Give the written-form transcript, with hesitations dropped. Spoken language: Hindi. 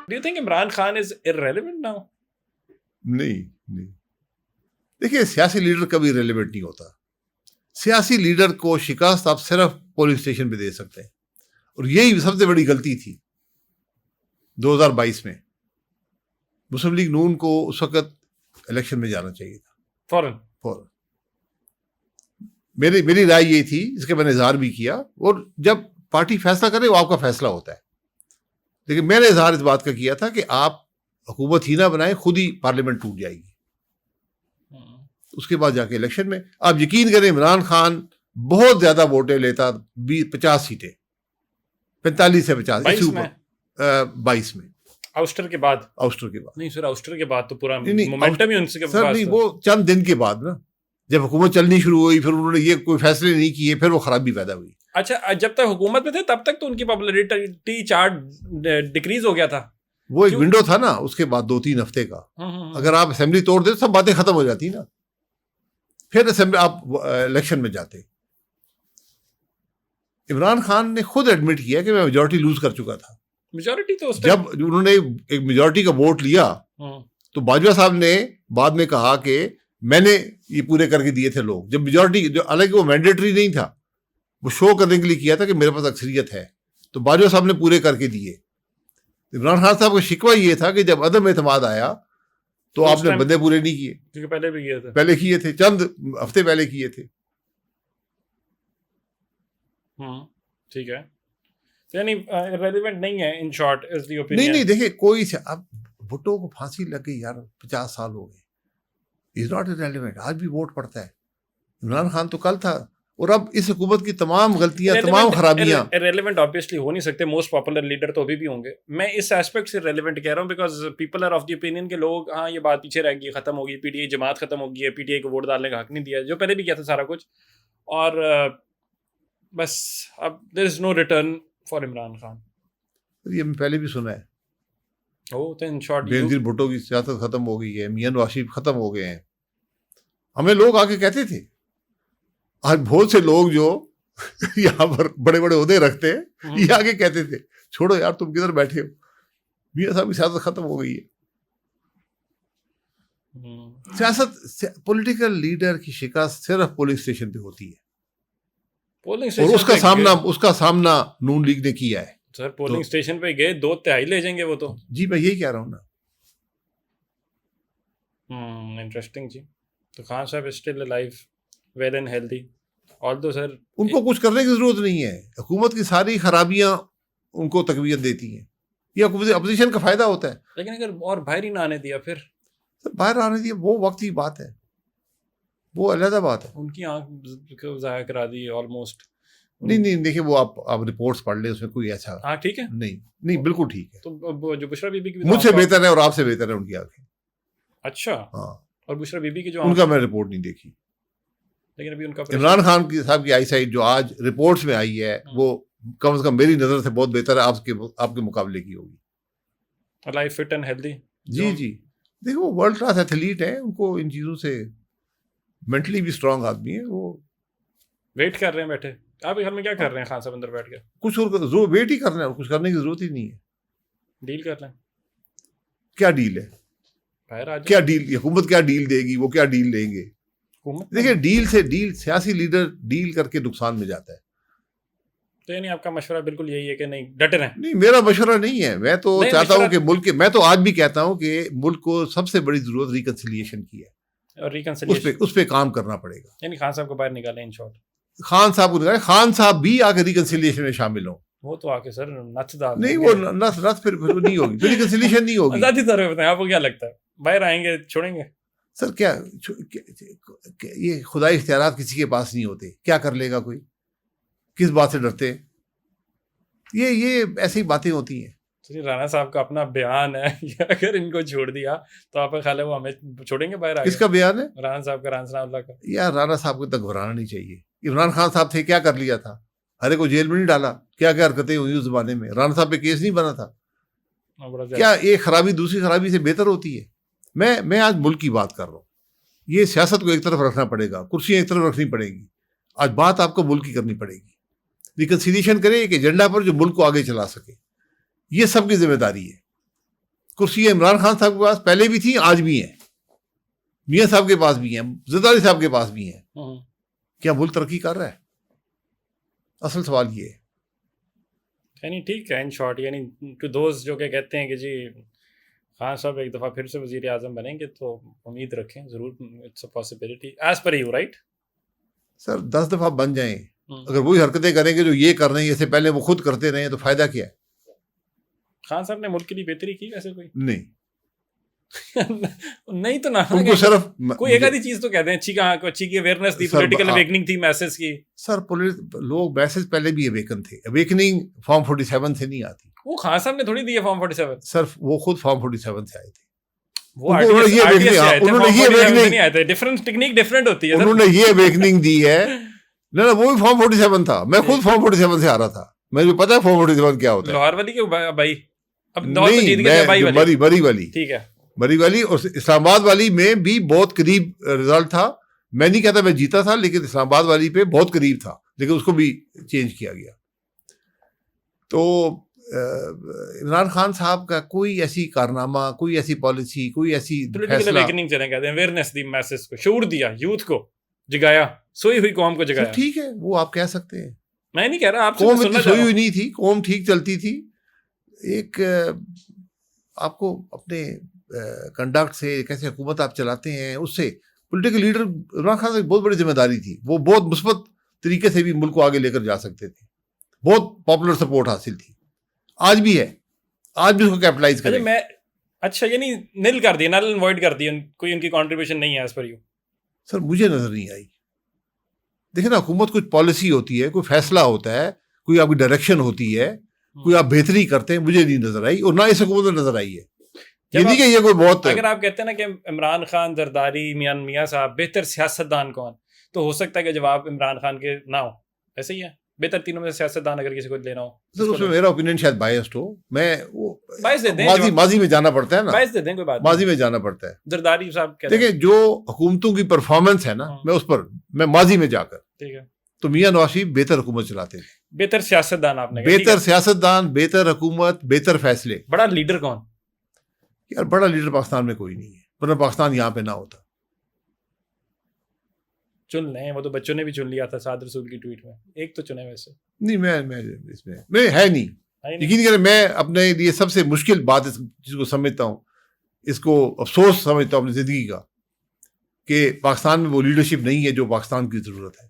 Do you think Imran Khan is irrelevant now? नहीं, देखिए सियासी लीडर कभी रेलेवेंट नहीं होता। सियासी लीडर को शिकस्त आप सिर्फ पोलिंग स्टेशन पे दे सकते हैं, और यही सबसे बड़ी गलती थी 2022 में। मुस्लिम लीग नून को उस वक्त इलेक्शन में जाना चाहिए था फौरन। मेरी राय ये थी, जिसके मैंने इजहार भी किया, और जब पार्टी फैसला करे वो आपका फैसला होता है। लेकिन मैंने इजहार इस बात का किया था कि आप हुकूमत ही ना बनाए, खुद ही पार्लियामेंट टूट जाएगी। उसके बाद जाके इलेक्शन में आप यकीन करें, इमरान खान बहुत ज्यादा वोटें लेता, 50 सीटें, 45 से 50, 22 में आउस्टर के बाद नहीं सर, आउस्टर के बाद तो पूरा मोमेंटम ही उनके पास नहीं, वो चंद दिन के बाद ना, जब हुकूमत चलनी शुरू हुई, फिर उन्होंने ये कोई फैसले नहीं किए, फिर वो खराबी पैदा हुई। अच्छा, जब तक हुकूमत में थे तब तक तो उनकी पॉपुलैरिटी चार्ट डिक्रीज हो गया था। वो एक विंडो था ना, उसके बाद 2-3 हफ्ते का। अगर आप असेंबली तोड़ दे सब बातें खत्म हो जाती ना, फिर असेंबली आप इलेक्शन में जाते। इमरान खान ने खुद एडमिट किया कि मैं मेजॉरिटी लूज कर चुका था। मेजॉरिटी तो जब उन्होंने एक मेजॉरिटी का वोट लिया, तो बाजवा साहब ने बाद में कहा कि मैंने ये पूरे करके दिए थे लोग। जब मेजॉरिटी, जो हालांकि वो मैंडेटरी नहीं था, वो शो करने के लिए किया था कि मेरे पास अक्सरियत है, तो बाजवा साहब ने पूरे करके दिए। इमरान खान साहब का शिकवा ये था कि जब अदम एतमाद आया तो आपने बंदे पूरे नहीं किए, क्योंकि पहले भी किए थे, चंद हफ्ते पहले किए थे। ठीक है, यानी रेलेवेंट नहीं है, in short is the opinion. नहीं, देखिए कोई अब भुट्टो को फांसी लग गई यार, 50 साल हो गए, इज नॉट इररेलेवेंट। आज भी वोट पड़ता है। इमरान खान तो कल था, और अब इस हुकूमत की तमाम गलतियां, तमाम खराबियां। रेलेवेंट ऑब्वियसली हो नहीं सकते, मोस्ट पॉपुलर लीडर तो अभी भी होंगे। मैं इस एस्पेक्ट से रेलेवेंट कह रहा हूँ because people are of the opinion के लोग, हाँ ये बात पीछे रह गई, खत्म होगी, पीटीआई जमात खत्म होगी है, पीटीआई को वोट डालने का हक नहीं दिया, जो पहले भी किया था सारा कुछ, और बस अब there is no return for Imran Khan. ये पहले भी सुना है। तो इन शॉर्ट बेनजीर भुट्टो की सियासत खत्म हो गई है, मियां नवाज खत्म हो गए हैं। हमें लोग आके कहते थे, आज बहुत से लोग जो यहाँ पर बड़े बड़े ओहदे रखते हैं, ये आगे कहते थे छोड़ो यार तुम किधर बैठे हो, मियां साहब की सियासत खत्म हो गई है। सियासत, पॉलिटिकल लीडर की शिकस्त सिर्फ पोलिंग स्टेशन पे होती है, और उसका सामना नून लीग ने किया है। सर पोलिंग स्टेशन पे गए, 2/3 ले जाएंगे वो तो। जी मैं यही कह रहा हूँ ना। इंटरेस्टिंग जी। तो खान साहब is still alive, well and healthy, although sir उनको कुछ करने की जरूरत नहीं है। हुकूमत की सारी खराबियां उनको तकवीत देती हैं, ये अपोजिशन का फायदा होता है। लेकिन अगर और बाहर ही ना आने दिया, फिर बाहर आने दिया वो वक्त की बात है, वो अलग बात है। उनकी आंख ज़ाया करा दी ऑलमोस्ट। नहीं देखिए, वो आप रिपोर्ट्स पढ़ ले, उसमें कोई ऐसा हाँ ठीक है, नहीं बिल्कुल ठीक है। तो जो बुशरा बीबी की मुझसे बेहतर है और आपसे बेहतर है उनकी आंखें। अच्छा हाँ, और बुशरा बीबी की जो उनका मैं रिपोर्ट नहीं देखी, लेकिन अभी उनका इमरान खान की साहब की आई साइट जो आज रिपोर्ट्स में आई है, वो कम से कम मेरी नजर से बहुत बेहतर है, आपके मुकाबले की होगी। Life fit and healthy. जी देखो, वो वर्ल्ड क्लास एथलीट है, उनको इन चीजों से मेंटली भी स्ट्रांग आदमी है। वो वेट कर रहे हैं बैठे, आप घर में क्या कर रहे हैं खान साहब अंदर बैठ के? कुछ और वेट ही करना है, कुछ करने की जरूरत ही नहीं है। डील कर लें। क्या डील है? क्या डील, हुकूमत क्या डील देगी, वो क्या डील लेंगे? देखिए डील सियासी लीडर डील करके नुकसान में जाता है। तो यानी आपका मशवरा बिल्कुल यही है कि नहीं डटे रहें? नहीं, मेरा मशवरा नहीं है। मैं तो चाहता हूँ कि मुल्क के, मैं तो आज भी कहता हूँ कि मुल्क को सबसे बड़ी जरूरत रिकंसिलिएशन की है, और रिकंसिलिएशन उस पे काम करना पड़ेगा। यानी खान साहब को बाहर निकालें इन शॉर्ट। खान साहब को निकालें, खान साहब भी आके रिकंसिलिएशन में शामिल हो। वो तो आके सर नच डाल नहीं, वो नच फिर नहीं होगी, फिर रिकंसिलिएशन नहीं होगी। आजादी तरह बताएं, आपको क्या लगता है बाहर आएंगे छोड़ेंगे? सर क्या ये खुदाई इख्तियारात किसी के पास नहीं होते, क्या कर लेगा कोई, किस बात से डरते? ये ऐसी बातें होती हैं। राणा साहब का अपना बयान है, अगर इनको छोड़ दिया तो आपका ख्याल है वो हमें छोड़ेंगे बाहर? किसका बयान है? राणा साहब का, राणा का। यार राणा साहब को तक घबराना नहीं चाहिए। इमरान खान साहब थे, क्या कर लिया था? हरे को जेल में नहीं डाला, क्या क्या हरकतें हुई उस जमाने में? राणा साहब पे केस नहीं बना था क्या? एक खराबी दूसरी खराबी से बेहतर होती है। मैं आज मुल्क की बात कर रहा हूँ। ये सियासत को एक तरफ रखना पड़ेगा, कुर्सियां एक तरफ रखनी पड़ेगी। आज बात आपको मुल्क की करनी पड़ेगी। रिकंसिलिएशन करें एक एजेंडा पर जो मुल्क को आगे चला सके, ये सबकी जिम्मेदारी है। कुर्सियां इमरान खान साहब के पास पहले भी थी, आज भी हैं, मियां साहब के पास भी हैं, जरदारी साहब के पास भी हैं। क्या मुल्क तरक्की कर रहा है? असल सवाल ये है। यानी ठीक है, इन शॉर्ट, यानी टू दोस्त जो के कहते हैं कि जी खान साहब एक दफ़ा फिर से वज़ीर आज़म बनेंगे, तो उम्मीद रखें ज़रूर, it's a possibility as per you, right? Sir 10 दफ़ा बन जाएं, अगर वही हरकतें करेंगे जो ये कर रहे हैं, इससे पहले वो खुद करते रहे, तो फ़ायदा क्या है? खान साहब ने मुल्क के लिए बेहतरी की वैसे कोई? नहीं नहीं तो ना, उनको सिर्फ कोई एक आधी चीज तो कहते हैं अच्छी, कहाँ अच्छी की अवेयरनेस थी, पॉलिटिकल अवेकनिंग थी, मैसेज की। सर लोग मैसेज पहले भी अवेकन थे, अवेकनिंग फॉर्म 47 से नहीं आती। वो खान साहब ने थोड़ी दी है फॉर्म 47। सर वो खुद फॉर्म 47 से आए थे, वो उन्होंने ये अवेकनिंग, डिफरेंट टेक्निक डिफरेंट होती है, उन्होंने ये अवेकनिंग दी है ना, वो भी फॉर्म 47 था, मैं खुद फॉर्म 47 से आ रहा था, मुझे पता है फॉर्म 47 क्या होता है। लोहार वाली के भाई, अब दौर तो जीत गए भाई वाली, बरी वाली, ठीक है, बरी वाली, और इस्लामाबाद वाली में भी बहुत करीब रिजल्ट था। मैं नहीं कहता मैं जीता था, लेकिन इस्लामाबाद वाली पे बहुत करीब था, लेकिन उसको भी चेंज किया गया। तो इमरान खान साहब का कोई ऐसी कारनामा, कोई ऐसी पॉलिसी, कोई ऐसी पॉलिटिकल अवेकनिंग चले कहते हैं, अवेयरनेस दी, मैसेज को शऊर दिया, यूथ को जगाया, सोई हुई कौम को जगाया। ठीक है, वो आप कह सकते हैं, मैं नहीं कह रहा, आपसे कौम इतनी सोई हुई नहीं थी, कौम ठीक चलती थी। एक आपको अपने कंडक्ट से, कैसे हुकूमत आप चलाते हैं, उससे पॉलिटिकल लीडर इमरान खान की बहुत बड़ी जिम्मेदारी थी। वो बहुत मुस्बत तरीके से भी मुल्क को आगे लेकर जा सकते थे, बहुत पॉपुलर सपोर्ट हासिल थी, आज भी है, आज भी उसको कैपिटलाइज करें। मैं अच्छा, यानी निल कर दिया, नल अवॉइड कर दिया, कोई उनकी कंट्रीब्यूशन नहीं है एज पर यू? सर मुझे नजर नहीं आई। देखिए ना, हुकूमत कुछ पॉलिसी होती है, कोई फैसला होता है, कोई आपकी डायरेक्शन होती है, कोई आप बेहतरी करते हैं, मुझे नहीं नजर आई, और ना इस हुकूमत में नजर आई है। ये नहीं कि ये कोई बहुत, अगर आप कहते हैं ना कि इमरान खान, जरदारी, मियां साहब बेहतर सियासतदान कौन, तो हो सकता है कि जवाब इमरान खान के ना हो, ऐसे ही है। बेहतर तीनों में सियासतदान अगर किसी को लेना हो, सर उसमें मेरा ओपिनियन शायद बायस्ड हो, मैं वो बायस दे दें, माजी में जाना पड़ता है ना, बायस दे दें, कोई बात माजी में जाना पड़ता है। जरदारी साहब देखिए जो हुकूमतों की परफॉर्मेंस है ना, मैं उस पर, मैं माजी में जाकर, ठीक है, तो मियां नवाज शरीफ बेहतर हुकूमत चलाते थे, बेहतर सियासतदान, आपने बेहतर सियासतदान, बेहतर हुकूमत, बेहतर फैसले। बड़ा लीडर कौन? यार बड़ा लीडर पाकिस्तान में कोई नहीं है, वरना पाकिस्तान यहाँ पे ना होता। चुन लें, वो तो बच्चों ने भी चुन लिया था साद रसूल की ट्वीट में, एक तो चुने वैसे नहीं, मैं इसमें मैं है नहीं, यकीन करें, मैं अपने लिए सबसे मुश्किल बात जिसको समझता हूँ, इसको अफसोस समझता हूँ अपनी जिंदगी का, कि पाकिस्तान में वो लीडरशिप नहीं है जो पाकिस्तान की जरूरत है।